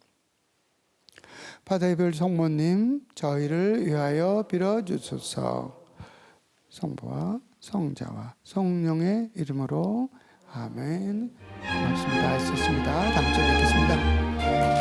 바다의 별 성모님, 저희를 위하여 빌어주소서. 성부와 성자와 성령의 이름으로 아멘. 고맙습니다. 했었습니다. 다음 주에 뵙겠습니다.